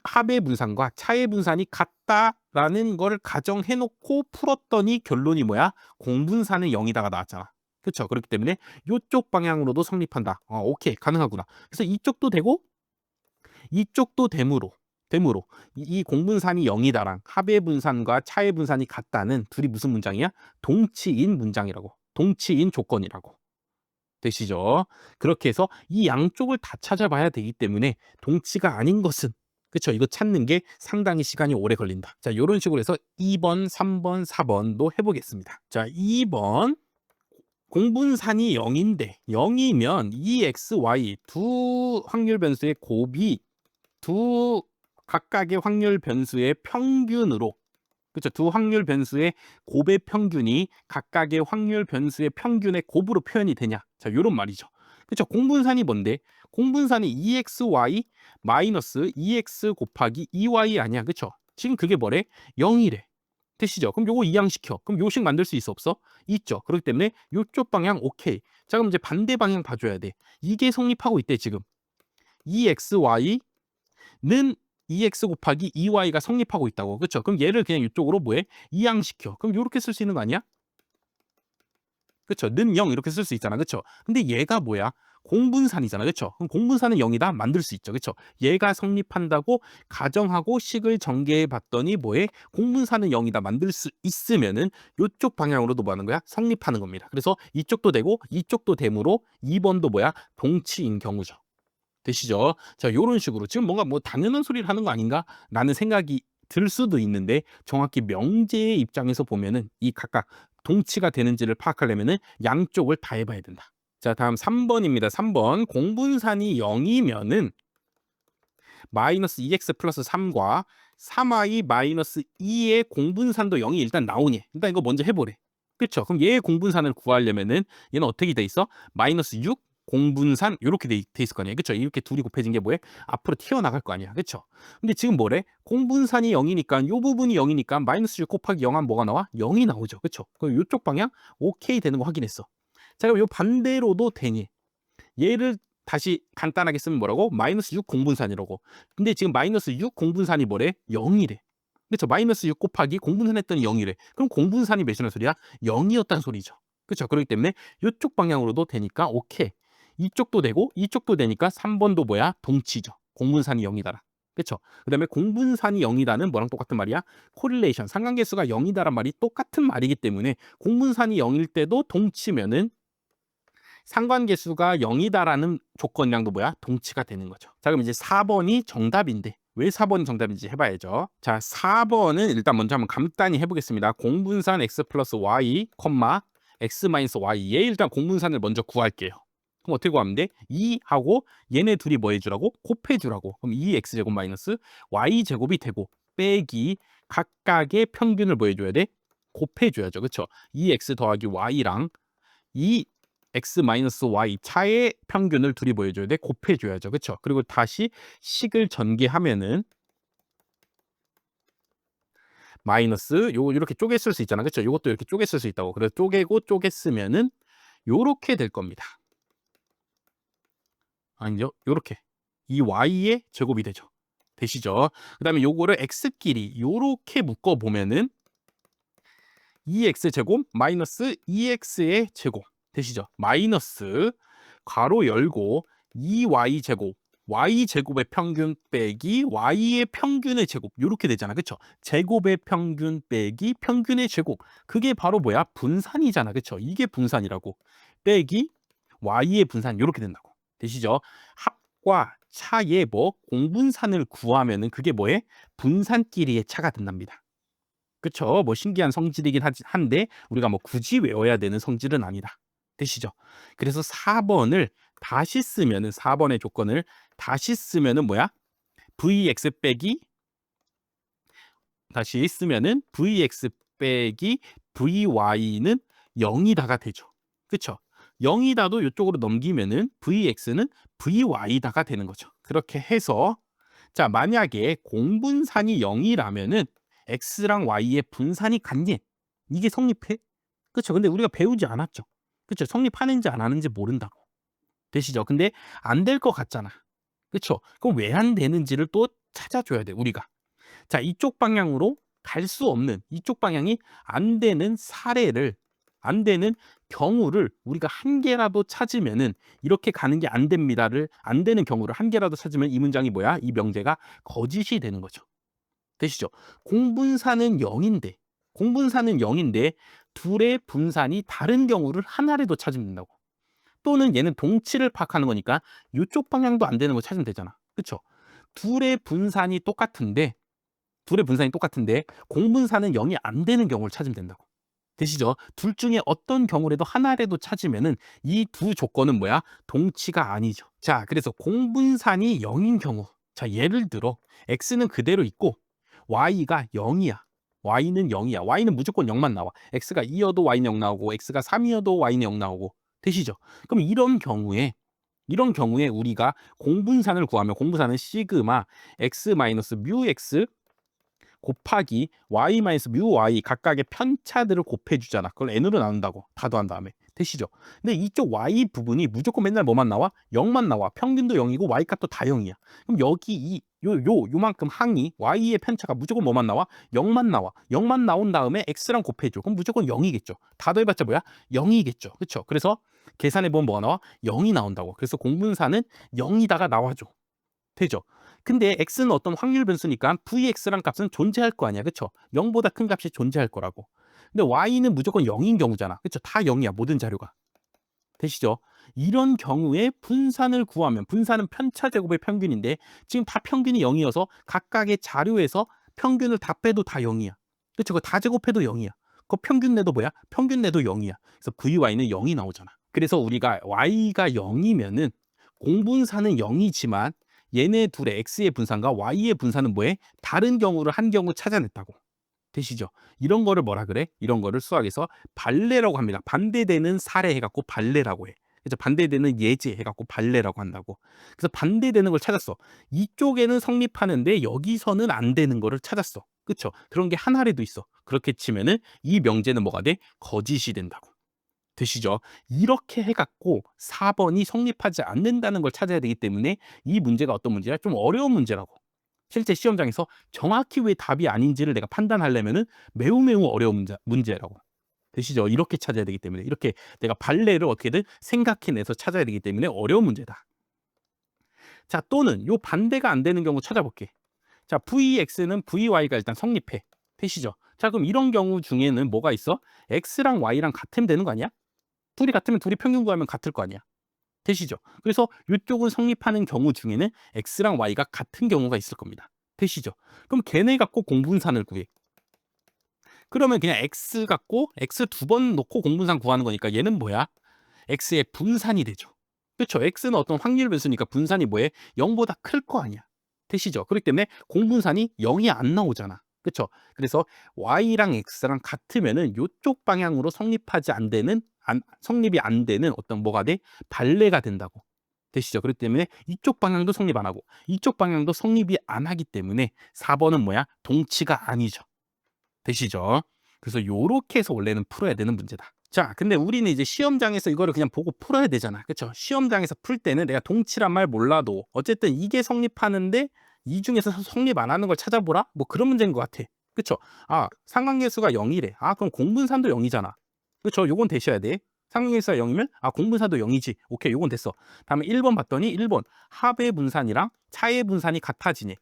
합의 분산과 차의 분산이 같다라는 걸 가정해 놓고 풀었더니 결론이 뭐야? 공분산은 0이다가 나왔잖아. 그렇죠? 그렇기 때문에 이쪽 방향으로도 성립한다. 오케이 가능하구나. 그래서 이쪽도 되고 이쪽도 되므로 이 공분산이 0이다랑 합의 분산과 차의 분산이 같다는 둘이 무슨 문장이야? 동치인 문장이라고. 동치인 조건이라고. 되시죠? 그렇게 해서 이 양쪽을 다 찾아봐야 되기 때문에 동치가 아닌 것은 그쵸? 이거 찾는 게 상당히 시간이 오래 걸린다. 자, 요런 식으로 해서 2번, 3번, 4번도 해보겠습니다. 자, 2번 공분산이 0인데 0이면 EX, Y 두 확률 변수의 곱이 두 각각의 확률 변수의 평균으로 그렇죠. 두 확률 변수의 곱의 평균이 각각의 확률 변수의 평균의 곱으로 표현이 되냐. 자, 요런 말이죠. 그렇죠. 공분산이 뭔데? 공분산이 EXY 마이너스 EX 곱하기 EY 아니야. 그렇죠. 지금 그게 뭐래? 0이래. 되시죠? 그럼 요거 이항시켜. 그럼 요식 만들 수 있어 없어? 있죠. 그렇기 때문에 요쪽 방향 오케이. 자, 그럼 이제 반대 방향 봐줘야 돼. 이게 성립하고 있대 지금. EXY는 EX 곱하기 EY가 성립하고 있다고. 그렇죠? 그럼 얘를 그냥 이쪽으로 뭐해? 이항시켜. 그럼 이렇게 쓸 수 있는 거 아니야? 그렇죠? 는 0 이렇게 쓸 수 있잖아. 그렇죠? 근데 얘가 뭐야? 공분산이잖아. 그렇죠? 그럼 공분산은 0이다 만들 수 있죠. 그렇죠? 얘가 성립한다고 가정하고 식을 전개해 봤더니 뭐해? 공분산은 0이다 만들 수 있으면은 이쪽 방향으로도 뭐 하는 거야? 성립하는 겁니다. 그래서 이쪽도 되고 이쪽도 되므로 2번도 뭐야? 동치인 경우죠. 되시죠? 자, 요런 식으로 지금 뭔가 뭐 당연한 소리를 하는 거 아닌가라는 생각이 들 수도 있는데 정확히 명제의 입장에서 보면은 이 각각 동치가 되는지를 파악하려면은 양쪽을 다 해봐야 된다. 자, 다음 3번입니다. 3번 공분산이 0이면은 마이너스 2x 플러스 3과 3y 마이너스 2의 공분산도 0이 일단 나오니 일단 이거 먼저 해보래. 그쵸? 그럼 얘의 공분산을 구하려면은 얘는 어떻게 돼 있어? 마이너스 6 공분산 이렇게 돼 있을 거 아니에요. 그쵸? 이렇게 둘이 곱해진 게 뭐해? 앞으로 튀어나갈 거 아니야. 그쵸? 근데 지금 뭐래? 공분산이 0이니까 요 부분이 0이니까 마이너스 6 곱하기 0 하면 뭐가 나와? 0이 나오죠. 그쵸? 그럼 요쪽 방향 오케이 되는 거 확인했어. 자, 그럼 요 반대로도 되니? 얘를 다시 간단하게 쓰면 뭐라고? 마이너스 6 공분산이라고. 근데 지금 마이너스 6 공분산이 뭐래? 0이래. 그렇죠? 마이너스 6 곱하기 공분산했더니 0이래. 그럼 공분산이 몇이라는 소리야? 0이었다는 소리죠. 그렇죠? 그렇기 때문에 이쪽 방향으로도 되니까 오케이. 이쪽도 되고 이쪽도 되니까 3번도 뭐야? 동치죠. 공분산이 0이다라. 그렇죠? 그다음에 공분산이 0이다는 뭐랑 똑같은 말이야? 코릴레이션, 상관계수가 0이다란 말이 똑같은 말이기 때문에 공분산이 0일 때도 동치면은 상관계수가 0이다라는 조건량도 뭐야? 동치가 되는 거죠. 자, 그럼 이제 4번이 정답인데 왜 4번이 정답인지 해봐야죠. 자, 4번은 일단 먼저 한번 간단히 해보겠습니다. 공분산 x 플러스 y, x 마이너스 y. 얘 일단 공분산을 먼저 구할게요. 그럼 어떻게 구하면 돼? 2하고 얘네 둘이 뭐 해주라고? 곱해주라고. 그럼 2x제곱 마이너스 y제곱이 되고 빼기 각각의 평균을 뭐 해줘야 돼? 곱해줘야죠. 그쵸? 2x 더하기 y랑 2 x 마이너스 y 차의 평균을 둘이 보여줘야 돼. 곱해줘야죠. 그쵸? 그리고 다시 식을 전개하면은 마이너스 요거 이렇게 쪼개 쓸 수 있잖아. 그쵸? 요것도 이렇게 쪼개 쓸 수 있다고. 그래서 쪼개고 쪼개 쓰면은 요렇게 될 겁니다. 아니요. 요렇게. 이 y의 제곱이 되죠. 되시죠? 그다음에 요거를 x끼리 요렇게 묶어 보면은 2x 제곱 마이너스 2x의 제곱 되시죠? 마이너스 괄호 열고 2y 제곱 y 제곱의 평균 빼기 y의 평균의 제곱 이렇게 되잖아. 그쵸? 제곱의 평균 빼기 평균의 제곱 그게 바로 뭐야? 분산이잖아. 그쵸? 이게 분산이라고. 빼기 y의 분산 이렇게 된다고. 되시죠? 합과 차의 뭐 공분산을 구하면은 그게 뭐해? 분산끼리의 차가 된답니다. 그쵸? 뭐 신기한 성질이긴 한데 우리가 뭐 굳이 외워야 되는 성질은 아니다. 되시죠? 그래서 4번을 다시 쓰면은 4번의 조건을 다시 쓰면은 뭐야? vx 빼기 다시 쓰면은 vx 빼기 vy는 0이다가 되죠. 그쵸? 0이다도 이쪽으로 넘기면은 vx는 vy다가 되는 거죠. 그렇게 해서 자, 만약에 공분산이 0이라면은 x랑 y의 분산이 같니? 이게 성립해? 그쵸? 근데 우리가 배우지 않았죠. 그쵸? 성립하는지 안 하는지 모른다고. 되시죠? 근데 안 될 것 같잖아. 그쵸? 그럼 왜 안 되는지를 또 찾아줘야 돼, 우리가. 자, 이쪽 방향으로 갈 수 없는 이쪽 방향이 안 되는 사례를 안 되는 경우를 우리가 한 개라도 찾으면은 이렇게 가는 게 안 됩니다를 안 되는 경우를 한 개라도 찾으면 이 문장이 뭐야? 이 명제가 거짓이 되는 거죠. 되시죠? 공분산은 0인데 공분산은 0인데 둘의 분산이 다른 경우를 하나라도 찾으면 된다고. 또는 얘는 동치를 파악하는 거니까 이쪽 방향도 안 되는 거 찾으면 되잖아. 그쵸? 둘의 분산이 똑같은데 둘의 분산이 똑같은데 공분산은 0이 안 되는 경우를 찾으면 된다고. 되시죠? 둘 중에 어떤 경우라도 하나라도 찾으면은 이 두 조건은 뭐야? 동치가 아니죠. 자, 그래서 공분산이 0인 경우. 자, 예를 들어 x는 그대로 있고 y가 0이야. y는 0이야. y는 무조건 0만 나와. x가 2여도 y는 0 나오고 x가 3이어도 y는 0 나오고. 되시죠? 그럼 이런 경우에 우리가 공분산을 구하면 공분산은 시그마 x 마이너스 뮤 x 곱하기 y 마이너스 뮤 y 각각의 편차들을 곱해주잖아. 그걸 n으로 나눈다고 다 더한 다음에. 되시죠? 근데 이쪽 y 부분이 무조건 맨날 뭐만 나와? 0만 나와. 평균도 0이고 y 값도 다 0이야. 그럼 여기 요만큼 항이 y의 편차가 무조건 뭐만 나와? 0만 나와. 0만 나온 다음에 x랑 곱해줘. 그럼 무조건 0이겠죠. 다 더해봤자 뭐야? 0이겠죠. 그렇죠? 그래서 계산해보면 뭐가 나와? 0이 나온다고. 그래서 공분사는 0이다가 나와줘. 되죠? 근데 x는 어떤 확률 변수니까 vx란 값은 존재할 거 아니야. 그쵸? 0보다 큰 값이 존재할 거라고. 근데 y는 무조건 0인 경우잖아. 그쵸? 다 0이야. 모든 자료가. 되시죠? 이런 경우에 분산을 구하면 분산은 편차 제곱의 평균인데 지금 다 평균이 0이어서 각각의 자료에서 평균을 다 빼도 다 0이야. 그쵸? 그거 다 제곱해도 0이야. 그 평균 내도 뭐야? 평균 내도 0이야. 그래서 VY는 0이 나오잖아. 그래서 우리가 Y가 0이면은 공분산은 0이지만 얘네 둘의 X의 분산과 Y의 분산은 뭐해? 다른 경우를 한 경우 찾아냈다고. 되시죠? 이런 거를 뭐라 그래? 이런 거를 수학에서 발레라고 합니다. 반대되는 사례 해갖고 발레라고 해. 그래서 반대되는 예제 해갖고 발레라고 한다고. 그래서 반대되는 걸 찾았어. 이쪽에는 성립하는데 여기서는 안 되는 거를 찾았어. 그쵸? 그런 게 한 하례도 있어. 그렇게 치면은 이 명제는 뭐가 돼? 거짓이 된다고. 되시죠? 이렇게 해갖고 4번이 성립하지 않는다는 걸 찾아야 되기 때문에 이 문제가 어떤 문제야? 좀 어려운 문제라고. 실제 시험장에서 정확히 왜 답이 아닌지를 내가 판단하려면은 매우 어려운 문제라고. 되시죠? 이렇게 찾아야 되기 때문에 이렇게 내가 발레를 어떻게든 생각해내서 찾아야 되기 때문에 어려운 문제다. 자, 또는 요 반대가 안 되는 경우 찾아볼게. 자, VX는 VY가 일단 성립해. 되시죠? 자, 그럼 이런 경우 중에는 뭐가 있어? X랑 Y랑 같으면 되는 거 아니야? 둘이 같으면 둘이 평균 구하면 같을 거 아니야? 되시죠? 그래서 이쪽은 성립하는 경우 중에는 X랑 Y가 같은 경우가 있을 겁니다. 되시죠? 그럼 걔네 갖고 공분산을 구해. 그러면 그냥 X 갖고 X 두 번 놓고 공분산 구하는 거니까 얘는 뭐야? X의 분산이 되죠. 그렇죠? X는 어떤 확률 변수니까 분산이 뭐해? 0보다 클 거 아니야. 되시죠? 그렇기 때문에 공분산이 0이 안 나오잖아. 그렇죠? 그래서 Y랑 X랑 같으면은 요쪽 방향으로 성립하지 안 되는 성립이 안 되는 어떤 뭐가 돼? 발레가 된다고. 되시죠? 그렇기 때문에 이쪽 방향도 성립 안 하고 이쪽 방향도 성립이 안 하기 때문에 4번은 뭐야? 동치가 아니죠. 되시죠? 그래서 요렇게 해서 원래는 풀어야 되는 문제다. 자, 근데 우리는 이제 시험장에서 이거를 그냥 보고 풀어야 되잖아. 그쵸? 시험장에서 풀 때는 내가 동치란 말 몰라도 어쨌든 이게 성립하는데 이 중에서 성립 안 하는 걸 찾아보라? 뭐 그런 문제인 것 같아. 그쵸? 아, 상관계수가 0이래. 아, 그럼 공분산도 0이잖아. 그쵸? 요건 되셔야 돼. 상관계수가 0이면 아, 공분산도 0이지. 오케이, 요건 됐어. 다음에 1번 봤더니 1번 합의 분산이랑 차의 분산이 같아지네.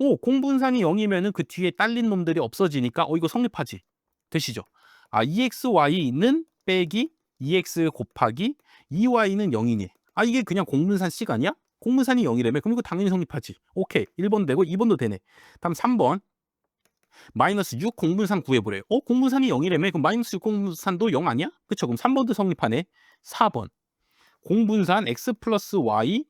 오, 공분산이 0이면은 그 뒤에 딸린 놈들이 없어지니까 이거 성립하지. 되시죠? 아, EXY는 빼기 EX 곱하기 EY는 0이니. 아, 이게 그냥 공분산 C가 아니야? 공분산이 0이라며? 그럼 이거 당연히 성립하지. 오케이. 1번 되고 2번도 되네. 다음 3번. 마이너스 6 공분산 구해보래. 공분산이 0이라며? 그럼 마이너스 6 공분산도 0 아니야? 그쵸? 그럼 3번도 성립하네. 4번. 공분산 X 플러스 Y,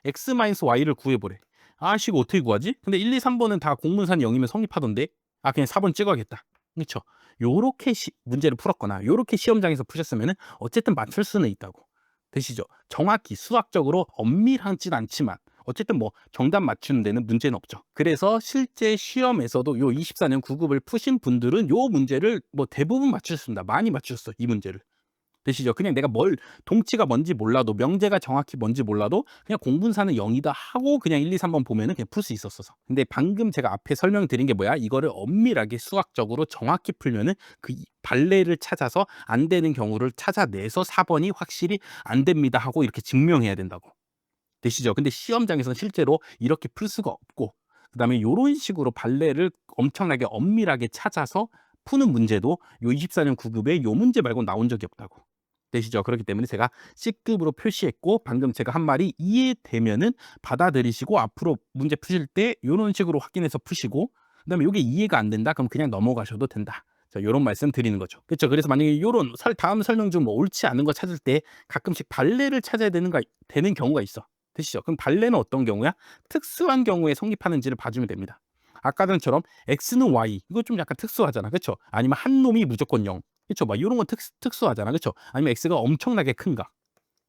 X 마이너스 Y를 구해보래. 아씨, 이거 어떻게 구하지? 근데 1, 2, 3번은 다 공분산이 0이면 성립하던데? 아, 그냥 4번 찍어야겠다. 그렇죠? 요렇게 문제를 풀었거나 요렇게 시험장에서 푸셨으면 어쨌든 맞출 수는 있다고. 되시죠? 정확히 수학적으로 엄밀하진 않지만 어쨌든 뭐 정답 맞추는 데는 문제는 없죠. 그래서 실제 시험에서도 요 24년 9급을 푸신 분들은 요 문제를 뭐 대부분 맞추셨습니다. 많이 맞추셨어, 이 문제를. 되시죠? 그냥 내가 동치가 뭔지 몰라도 명제가 정확히 뭔지 몰라도 그냥 공분사는 0이다 하고 그냥 1, 2, 3번 보면은 그냥 풀 수 있었어서. 근데 방금 제가 앞에 설명드린 게 뭐야? 이거를 엄밀하게 수학적으로 정확히 풀면은 그 발레를 찾아서 안 되는 경우를 찾아내서 4번이 확실히 안 됩니다 하고 이렇게 증명해야 된다고. 되시죠? 근데 시험장에서는 실제로 이렇게 풀 수가 없고 그다음에 요런 식으로 발레를 엄청나게 엄밀하게 찾아서 푸는 문제도 요 24년 9급에 요 문제 말고 나온 적이 없다고. 되시죠? 그렇기 때문에 제가 C급으로 표시했고 방금 제가 한 말이 이해되면은 받아들이시고 앞으로 문제 푸실 때 요런 식으로 확인해서 푸시고 그다음에 요게 이해가 안 된다? 그럼 그냥 넘어가셔도 된다. 자, 요런 말씀 드리는 거죠. 그렇죠? 그래서 만약에 요런 다음 설명 중 뭐 옳지 않은 거 찾을 때 가끔씩 발레를 찾아야 되는 경우가 있어. 되시죠? 그럼 발레는 어떤 경우야? 특수한 경우에 성립하는지를 봐주면 됩니다. 아까 전처럼 X는 Y 이거 좀 약간 특수하잖아. 그렇죠? 아니면 한 놈이 무조건 0. 그렇죠? 막 이런 건 특수하잖아. 그렇죠? 아니면 X가 엄청나게 큰가.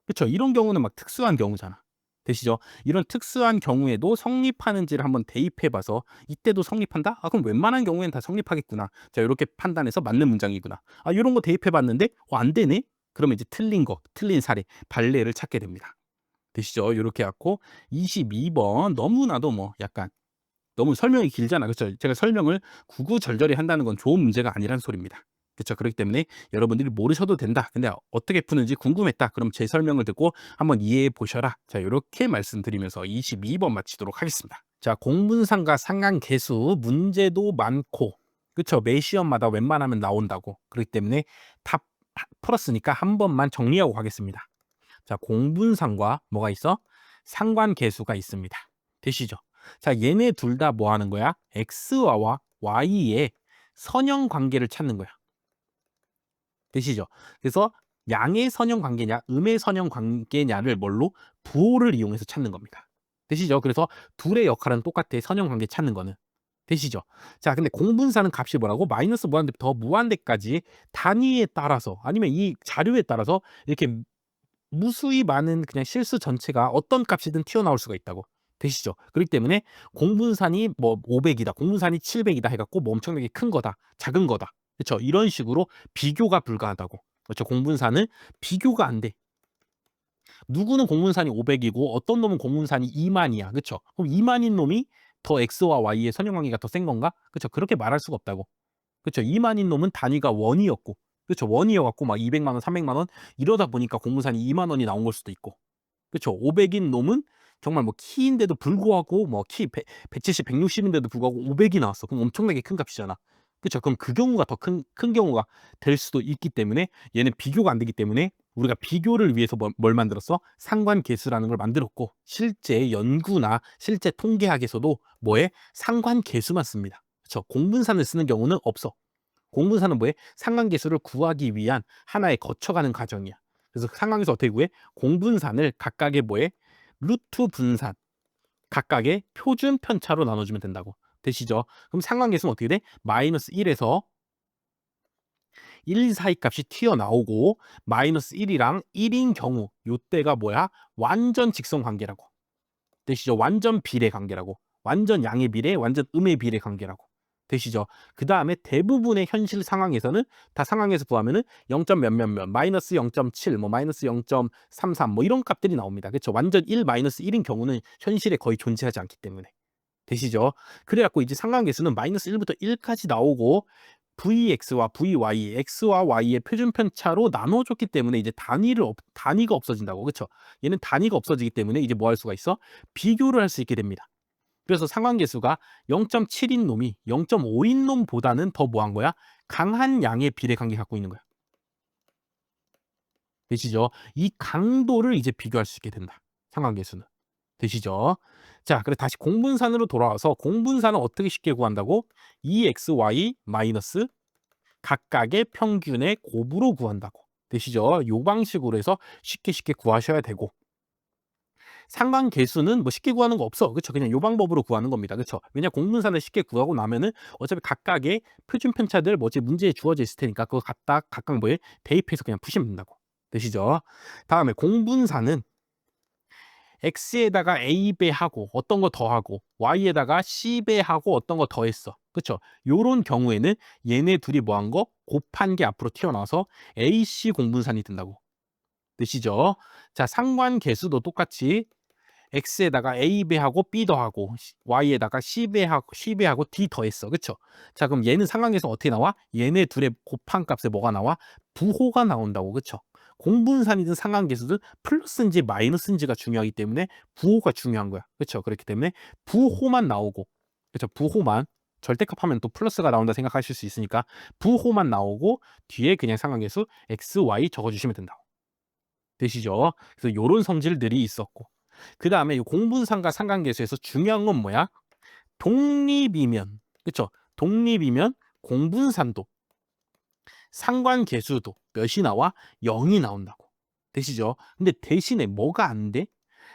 그렇죠? 이런 경우는 막 특수한 경우잖아. 되시죠? 이런 특수한 경우에도 성립하는지를 한번 대입해 봐서 이때도 성립한다? 아, 그럼 웬만한 경우에는 다 성립하겠구나. 자, 이렇게 판단해서 맞는 문장이구나. 아, 이런 거 대입해 봤는데 안 되네? 그러면 이제 틀린 사례, 발레를 찾게 됩니다. 되시죠? 요렇게 갖고 22번 너무나도 뭐 약간 너무 설명이 길잖아. 그렇죠? 제가 설명을 구구절절히 한다는 건 좋은 문제가 아니라는 소리입니다. 그렇죠? 그렇기 때문에 여러분들이 모르셔도 된다. 근데 어떻게 푸는지 궁금했다. 그럼 제 설명을 듣고 한번 이해해 보셔라. 자, 요렇게 말씀드리면서 22번 마치도록 하겠습니다. 자, 공분상과 상관계수 문제도 많고 그렇죠? 매 시험마다 웬만하면 나온다고. 그렇기 때문에 답 풀었으니까 한 번만 정리하고 가겠습니다. 자, 공분상과 뭐가 있어? 상관계수가 있습니다. 되시죠? 자, 얘네 둘 다 뭐 하는 거야? x와 y의 선형 관계를 찾는 거야. 되시죠? 그래서 양의 선형 관계냐, 음의 선형 관계냐를 뭘로? 부호를 이용해서 찾는 겁니다. 되시죠? 그래서 둘의 역할은 똑같아. 선형 관계 찾는 거는. 되시죠? 자, 근데 공분사는 값이 뭐라고? 마이너스 무한대부터 무한대까지 단위에 따라서 아니면 이 자료에 따라서 이렇게 무수히 많은 그냥 실수 전체가 어떤 값이든 튀어나올 수가 있다고. 되시죠? 그렇기 때문에 공분산이 뭐 500이다, 공분산이 700이다 해갖고 뭐 엄청나게 큰 거다, 작은 거다. 그렇죠? 이런 식으로 비교가 불가하다고. 그렇죠? 공분산은 비교가 안 돼. 누구는 공분산이 500이고 어떤 놈은 공분산이 2만이야. 그렇죠? 그럼 2만인 놈이 더 x와 y의 선형관계가 더 센 건가? 그렇죠? 그렇게 말할 수가 없다고. 그렇죠? 2만인 놈은 단위가 원이었고, 그렇죠? 원이어갖고 막 200만 원, 300만 원 이러다 보니까 공분산이 2만 원이 나온 걸 수도 있고, 그렇죠? 500인 놈은 정말 뭐 키인데도 불구하고 뭐 키 170, 160인데도 불구하고 500이 나왔어. 그럼 엄청나게 큰 값이잖아. 그렇죠? 그럼 그 경우가 더 큰 경우가 될 수도 있기 때문에 얘는 비교가 안 되기 때문에 우리가 비교를 위해서 뭘 만들었어? 상관계수라는 걸 만들었고, 실제 연구나 실제 통계학에서도 뭐에? 상관계수만 씁니다. 그렇죠? 공분산을 쓰는 경우는 없어. 공분산은 뭐해? 상관계수를 구하기 위한 하나의 거쳐가는 과정이야. 그래서 상관계수 어떻게 구해? 공분산을 각각의 뭐해? 루트 분산, 각각의 표준 편차로 나눠주면 된다고. 되시죠? 그럼 상관계수는 어떻게 돼? 마이너스 1에서 1 사이 값이 튀어나오고 마이너스 1이랑 1인 경우 요때가 뭐야? 완전 직선 관계라고. 되시죠? 완전 비례 관계라고. 완전 양의 비례, 완전 음의 비례 관계라고. 되시죠? 그 다음에 대부분의 현실 상황에서는 다 상황에서 구하면은 0. 몇몇몇, 마이너스 0.7, 뭐 마이너스 0.33, 뭐 이런 값들이 나옵니다. 그렇죠? 완전 1 마이너스 1인 경우는 현실에 거의 존재하지 않기 때문에. 되시죠? 그래갖고 이제 상관계수는 마이너스 1부터 1까지 나오고 Vx와 Vy, X와 Y의 표준 편차로 나눠줬기 때문에 이제 단위가 없어진다고. 그렇죠? 얘는 단위가 없어지기 때문에 이제 뭐 할 수가 있어? 비교를 할 수 있게 됩니다. 그래서 상관계수가 0.7인 놈이 0.5인 놈보다는 더 뭐 한 거야? 강한 양의 비례 관계 갖고 있는 거야. 되시죠? 이 강도를 이제 비교할 수 있게 된다. 상관계수는. 되시죠? 자, 그래 다시 공분산으로 돌아와서 공분산은 어떻게 쉽게 구한다고? 2xy 마이너스 각각의 평균의 곱으로 구한다고. 되시죠? 요 방식으로 해서 쉽게 구하셔야 되고, 상관계수는 뭐 쉽게 구하는 거 없어. 그렇죠? 그냥 요 방법으로 구하는 겁니다. 그렇죠? 왜냐 공분산을 쉽게 구하고 나면은 어차피 각각의 표준 편차들 뭐지 문제에 주어져 있을 테니까 그거 갖다 각각 뭐에 대입해서 그냥 푸시면 된다고. 되시죠? 다음에 공분산은 x에다가 a배하고 어떤 거 더하고 y에다가 c배하고 어떤 거 더했어. 그렇죠? 요런 경우에는 얘네 둘이 뭐 한 거? 곱한 게 앞으로 튀어나와서 ac 공분산이 된다고. 되시죠? 자, 상관계수도 똑같이 x에다가 a배하고 b 더하고 y에다가 c배하고 d 더했어. 그렇죠? 자, 그럼 얘는 상관계수 어떻게 나와? 얘네 둘의 곱한 값에 뭐가 나와? 부호가 나온다고. 그렇죠? 공분산이든 상관계수든 플러스인지 마이너스인지가 중요하기 때문에 부호가 중요한 거야. 그렇죠? 그렇기 때문에 부호만 나오고, 그렇죠? 부호만, 절대값 하면 또 플러스가 나온다 생각하실 수 있으니까 부호만 나오고 뒤에 그냥 상관계수 x, y 적어주시면 된다고. 되시죠? 그래서 요런 성질들이 있었고, 그 다음에 이 공분산과 상관계수에서 중요한 건 뭐야? 독립이면, 그쵸? 독립이면 공분산도 상관계수도 몇이 나와? 0이 나온다고. 되시죠? 근데 대신에 뭐가 안 돼?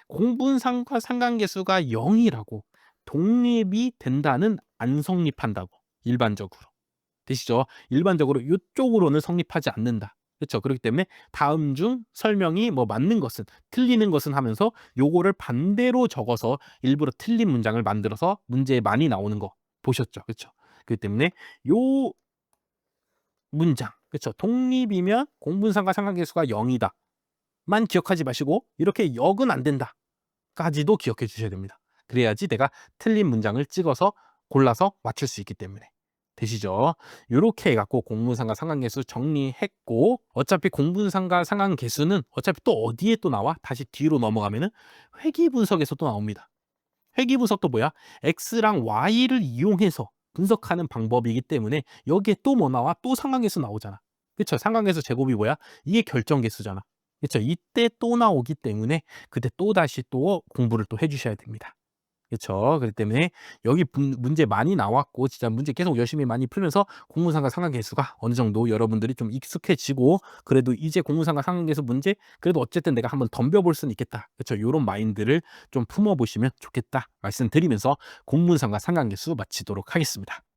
공분산과 상관계수가 0이라고 독립이 된다는 안 성립한다고. 일반적으로. 되시죠? 일반적으로 이쪽으로는 성립하지 않는다. 그렇죠? 그렇기 때문에 다음 중 설명이 뭐 맞는 것은, 틀리는 것은 하면서 요거를 반대로 적어서 일부러 틀린 문장을 만들어서 문제에 많이 나오는 거 보셨죠? 그렇죠? 그렇기 때문에 요 문장, 그렇죠? 독립이면 공분산과 상관계수가 0이다 만 기억하지 마시고 이렇게 역은 안 된다 까지도 기억해 주셔야 됩니다. 그래야지 내가 틀린 문장을 찍어서 골라서 맞출 수 있기 때문에. 되시죠? 요렇게 해갖고 공분산과 상관계수 정리했고, 어차피 공분산과 상관계수는 어차피 또 어디에 또 나와? 다시 뒤로 넘어가면은 회귀분석에서 또 나옵니다. 회귀분석도 뭐야? x랑 y를 이용해서 분석하는 방법이기 때문에 여기에 또 뭐 나와? 또 상관계수 나오잖아. 그쵸. 상관계수 제곱이 뭐야? 이게 결정계수잖아. 그쵸. 이때 또 나오기 때문에 그때 또다시 또 공부를 또 해 주셔야 됩니다. 그쵸. 그렇기 때문에 여기 문제 많이 나왔고 진짜 문제 계속 열심히 많이 풀면서 공무상과 상관계수가 어느 정도 여러분들이 좀 익숙해지고 그래도 이제 공무상과 상관계수 문제 그래도 어쨌든 내가 한번 덤벼 볼 수는 있겠다. 그쵸. 요런 마인드를 좀 품어 보시면 좋겠다 말씀드리면서 공무상과 상관계수 마치도록 하겠습니다.